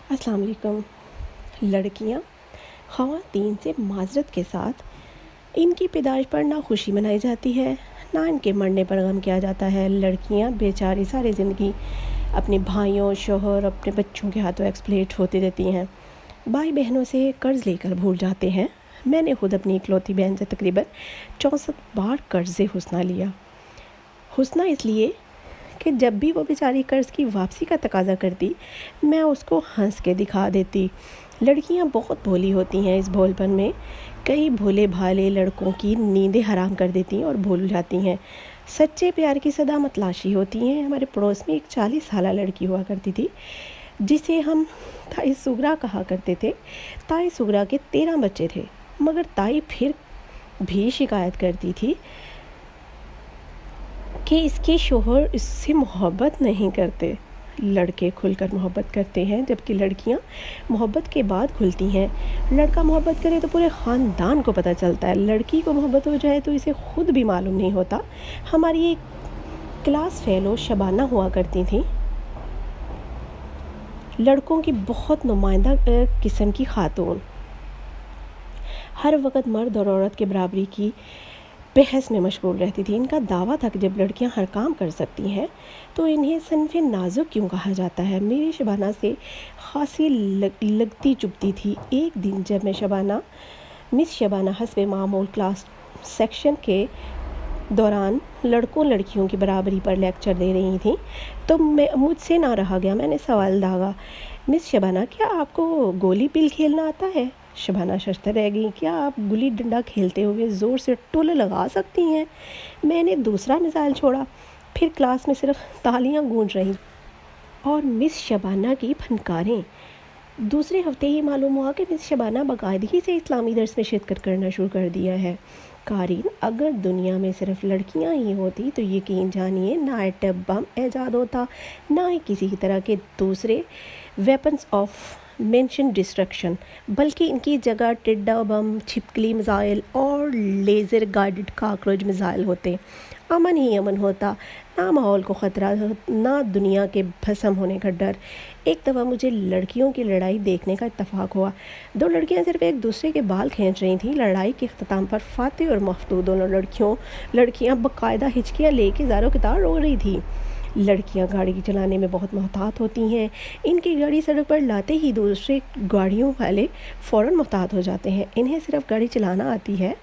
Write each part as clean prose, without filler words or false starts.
अस्सलाम वालेकुम। लड़कियां ख़वातीन से माज़रत के साथ इनकी पैदाइश पर ना खुशी मनाई जाती है, ना इनके मरने पर गम किया जाता है। लड़कियां बेचारी सारी ज़िंदगी अपने भाइयों, शोहर, अपने बच्चों के हाथों एक्सप्लॉइट होती रहती हैं। भाई बहनों से कर्ज़ लेकर भूल जाते हैं। मैंने खुद अपनी इकलौती बहन से तकरीबन 64 बार कर्ज़े हुस्ना लिया। हुस्ना इसलिए कि जब भी वो बेचारी कर्ज़ की वापसी का तकाज़ा करती, मैं उसको हंस के दिखा देती। लड़कियां बहुत भोली होती हैं। इस भोलपन में कई भोले भाले लड़कों की नींदें हराम कर देती हैं और भूल जाती हैं। सच्चे प्यार की सदा मतलाशी होती हैं। हमारे पड़ोस में एक 40 साल लड़की हुआ करती थी, जिसे हम ताई सुगरा कहा करते थे। ताई सुगरा के 13 बच्चे थे, मगर ताई फिर भी शिकायत करती थी कि इसके शोहर इससे मोहब्बत नहीं करते। लड़के खुलकर मोहब्बत करते हैं, जबकि लड़कियां मोहब्बत के बाद खुलती हैं। लड़का मोहब्बत करे तो पूरे ख़ानदान को पता चलता है, लड़की को मोहब्बत हो जाए तो इसे खुद भी मालूम नहीं होता। हमारी एक क्लास फेलो शबाना हुआ करती थी, लड़कों की बहुत नुमाइंदा किस्म की खातून। हर वक्त मर्द और औरत के बराबरी की बहस में मशगूल रहती थी। इनका दावा था कि जब लड़कियां हर काम कर सकती हैं तो इन्हें सन्फ़े नाजुक क्यों कहा जाता है। मेरी शबाना से खासी लगती चुभती थी। एक दिन जब मैं मिस शबाना हस्बे मामूल क्लास सेक्शन के दौरान लड़कों लड़कियों की बराबरी पर लेक्चर दे रही थी, तो मुझसे ना रहा गया। मैंने सवाल दागा, मिस शबाना, क्या आपको गोली पिल खेलना आता है? शबाना शर्त रह गई, क्या आप गुल्ली डंडा खेलते हुए ज़ोर से टुल लगा सकती हैं? मैंने दूसरा मिसाइल छोड़ा। फिर क्लास में सिर्फ तालियां गूंज रहीं और मिस शबाना की फनकारें। दूसरे हफ्ते ही मालूम हुआ कि मिस शबाना बाकायदगी से इस्लामी दर्स में शिरकत करना शुरू कर दिया है। कारीन, अगर दुनिया में सिर्फ लड़कियां ही होती तो यकीन जानिए ना एटम बम ईजाद होता, ना ही किसी तरह के दूसरे वेपन्स ऑफ मेंशन डिस्ट्रक्शन, बल्कि इनकी जगह टिड्डा बम, छिपकली मिसाइल और लेज़र गाइडेड कॉकरोच मिसाइल होते। अमन ही अमन होता, ना माहौल को ख़तरा, ना दुनिया के भस्म होने का डर। एक दफ़ा मुझे लड़कियों की लड़ाई देखने का इत्तफाक हुआ। दो लड़कियां सिर्फ एक दूसरे के बाल खींच रही थीं। लड़ाई के अख्ताम पर फातिह और मफ्तूह दोनों लड़कियां बाकायदा हिचकियाँ लेके ज़ारो कितार रो रही थी। लड़कियां गाड़ी चलाने में बहुत मोहतात होती हैं। इनकी गाड़ी सड़क पर लाते ही दूसरे गाड़ियों वाले फ़ौरन मोहतात हो जाते हैं। इन्हें सिर्फ गाड़ी चलाना आती है,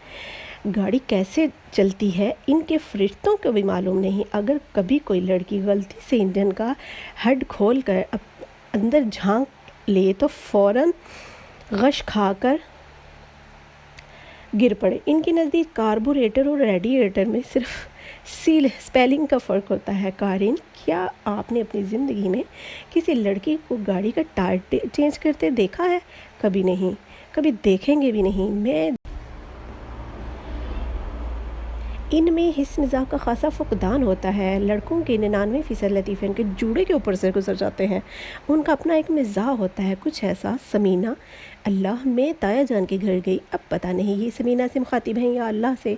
गाड़ी कैसे चलती है इनके फरिश्तों को भी मालूम नहीं। अगर कभी कोई लड़की गलती से इंजन का हेड खोल कर अंदर झांक ले तो फ़ौरन गश खाकर गिर पड़े। इनके नज़दीक कार्बोरेटर और रेडिएटर में सिर्फ स्पेलिंग का फ़र्क होता है। कारीन, क्या आपने अपनी ज़िंदगी में किसी लड़की को गाड़ी का टायर चेंज करते देखा है? कभी नहीं, कभी देखेंगे भी नहीं। इनमें हिस्स मिज़ाज का खासा फुकदान होता है। लड़कों के 99% लतीफ़े इनके जूड़े के ऊपर से गुजर जाते हैं। उनका अपना एक मिज़ाज होता है, कुछ ऐसा। समीना, अल्लाह, मैं ताया जान के घर गई, अब पता नहीं ये समीना से मुखातिब हैं या अल्लाह से।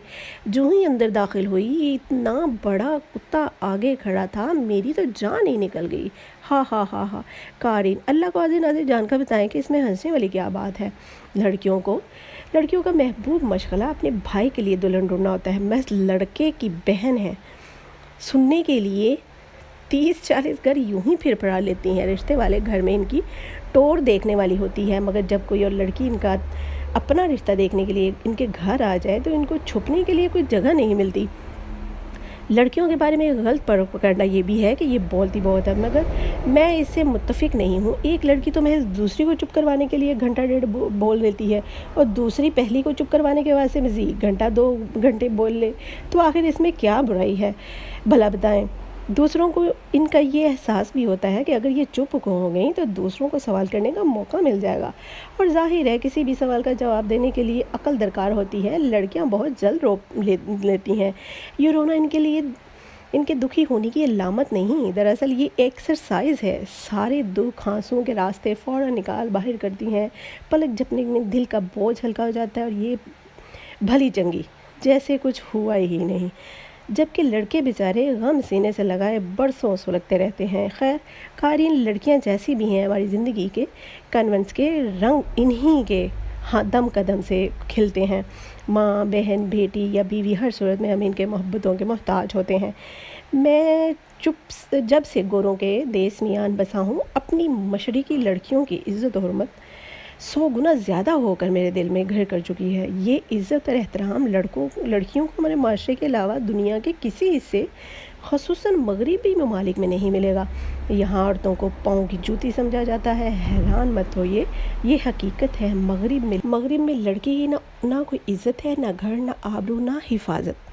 जो ही अंदर दाखिल हुई, ये इतना बड़ा कुत्ता आगे खड़ा था, मेरी तो जान ही निकल गई। हा हा हा हा। कारीन, अल्लाह को आज़िर नाज़िर जान का बताएं कि इसमें हंसने वाली क्या बात है। लड़कियों का महबूब मशगला अपने भाई के लिए दुल्हन ढूंढना होता है। मैं लड़के की बहन है, सुनने के लिए 30-40 घर यूं ही फिर पड़ा लेती हैं। रिश्ते वाले घर में इनकी टोर देखने वाली होती है, मगर जब कोई और लड़की इनका अपना रिश्ता देखने के लिए इनके घर आ जाए तो इनको छुपने के लिए कोई जगह नहीं मिलती। लड़कियों के बारे में गलत पकड़ना ये भी है कि ये बोलती बहुत है, मगर मैं इससे मुत्तफिक नहीं हूँ। एक लड़की तो महज दूसरी को चुप करवाने के लिए घंटा डेढ़ बोल देती है और दूसरी पहली को चुप करवाने के बाद से मज़ीद घंटा 2 घंटे बोल ले, तो आखिर इसमें क्या बुराई है भला बताएं। दूसरों को इनका ये एहसास भी होता है कि अगर ये चुप हो गई तो दूसरों को सवाल करने का मौका मिल जाएगा, और जाहिर है किसी भी सवाल का जवाब देने के लिए अक्ल दरकार होती है। लड़कियां बहुत जल्द रो लेती हैं। ये रोना इनके दुखी होने की अलामत नहीं, दरअसल ये एक्सरसाइज है। सारे दुख आंसुओं के रास्ते फ़ौरन निकाल बाहर करती हैं। पलक झपकने में दिल का बोझ हल्का हो जाता है और ये भली चंगी जैसे कुछ हुआ ही नहीं। جبکہ لڑکے بیچارے غم سینے سے لگائے برسوں سلگتے رہتے ہیں۔ خیر قارئین، لڑکیاں جیسی بھی ہیں ہماری زندگی کے کنونس کے رنگ انہی کے دم قدم سے کھلتے ہیں۔ ماں، بہن، بیٹی یا بیوی، ہر صورت میں ہم ان کے محبتوں کے محتاج ہوتے ہیں۔ میں جب سے گوروں کے دیس میان بسا ہوں، اپنی مشرقی لڑکیوں کی عزت و حرمت 100 گنا زیادہ ہو کر میرے دل میں گھر کر چکی ہے۔ یہ عزت اور احترام لڑکیوں کو ہمارے معاشرے کے علاوہ دنیا کے کسی حصے، خصوصاً مغربی ممالک میں نہیں ملے گا۔ یہاں عورتوں کو پاؤں کی جوتی سمجھا جاتا ہے۔ حیران مت ہوئیے، یہ حقیقت ہے۔ مغرب میں لڑکی کی نہ کوئی عزت ہے، نہ گھر، نہ آبرو، نہ حفاظت۔